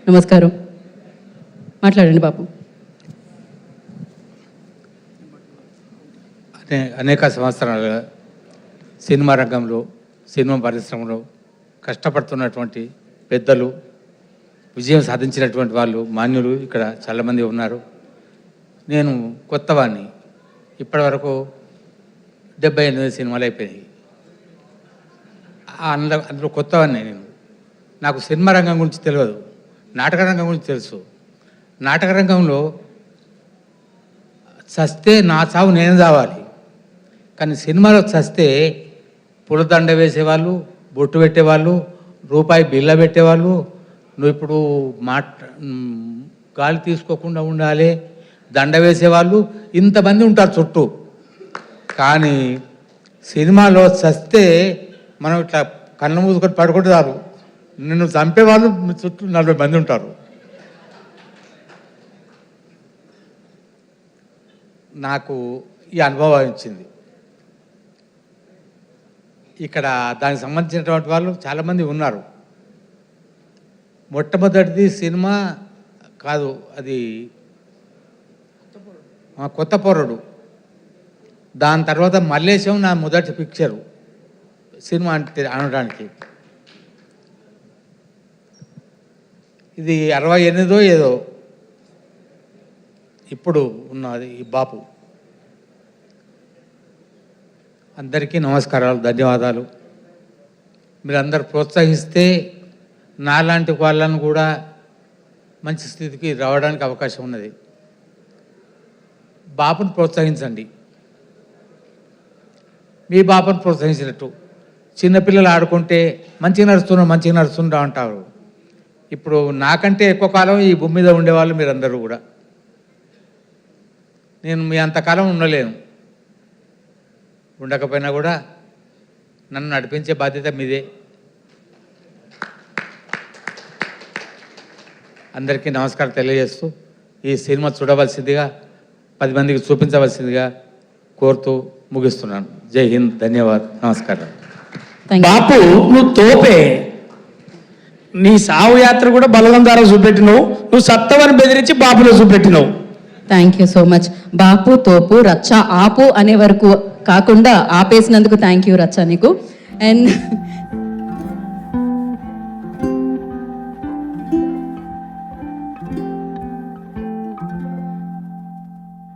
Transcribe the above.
నమస్కారం. మాట్లాడండి బాపు. అనేక సంవత్సరాలుగా సినిమా రంగంలో, సినిమా పరిశ్రమలో కష్టపడుతున్నటువంటి పెద్దలు, విజయం సాధించినటువంటి వాళ్ళు, మాన్యులు ఇక్కడ చాలామంది ఉన్నారు. నేను కొత్తవాడిని. ఇప్పటివరకు 78 సినిమాలు అయిపోయాయి. అందులో కొత్తవాడిని నేను. నాకు సినిమా రంగం గురించి తెలియదు, నాటక రంగం గురించి తెలుసు. నాటక రంగంలో చస్తే నా చావు నేను చావాలి, కానీ సినిమాలో చస్తే పూలదండ వేసేవాళ్ళు, బొట్టు పెట్టేవాళ్ళు, రూపాయి బిల్ల పెట్టేవాళ్ళు, నువ్వు ఇప్పుడు గాలి తీసుకోకుండా ఉండాలి, దండ వేసేవాళ్ళు ఇంతమంది ఉంటారు చుట్టూ. కానీ సినిమాలో చస్తే మనం ఇట్లా కళ్ళు మూసుకొని పడుకుంటారు, నిన్ను చంపేవాళ్ళు చుట్టూ 40 మంది ఉంటారు. నాకు ఈ అనుభవం ఇచ్చింది. ఇక్కడ దానికి సంబంధించినటువంటి వాళ్ళు చాలామంది ఉన్నారు. మొట్టమొదటిది సినిమా కాదు, అది కొత్త పోరడు. దాని తర్వాత మల్లేశం నా మొదటి పిక్చరు సినిమా అంటే అనడానికి. ఇది 68 ఏదో ఇప్పుడు ఉన్నది ఈ బాపు. అందరికీ నమస్కారాలు, ధన్యవాదాలు. మీరందరూ ప్రోత్సహిస్తే నాలాంటి వాళ్ళను కూడా మంచి స్థితికి రావడానికి అవకాశం ఉన్నది. బాపును ప్రోత్సహించండి. మీ బాపును ప్రోత్సహించినట్టు చిన్నపిల్లలు ఆడుకుంటే మంచిగా నడుస్తున్నా అంటారు. ఇప్పుడు నాకంటే ఎక్కువ కాలం ఈ భూమి మీద ఉండేవాళ్ళు మీరందరూ కూడా. నేను మీ అంతకాలం ఉండలేను, ఉండకపోయినా కూడా నన్ను నడిపించే బాధ్యత మీదే. అందరికీ నమస్కారం తెలియజేస్తూ ఈ సినిమా చూడవలసిందిగా, 10 మందికి చూపించవలసిందిగా కోరుతూ ముగిస్తున్నాను. జై హింద్, ధన్యవాద్, నమస్కారం. బాపు, నువ్వు తోపే. నీ సావు యాత్ర కూడా బలగం ద్వారా చూపెట్టినావు, నువ్వు సత్తవని బెదిరించి బాపులో చూపెట్టినావు. Thank you so much. బాపు, తోపు, రచ్చ, ఆపు అనే వరకు కాకుండా ఆపేసినందుకు థ్యాంక్ యూ రచ్చ నీకు. అండ్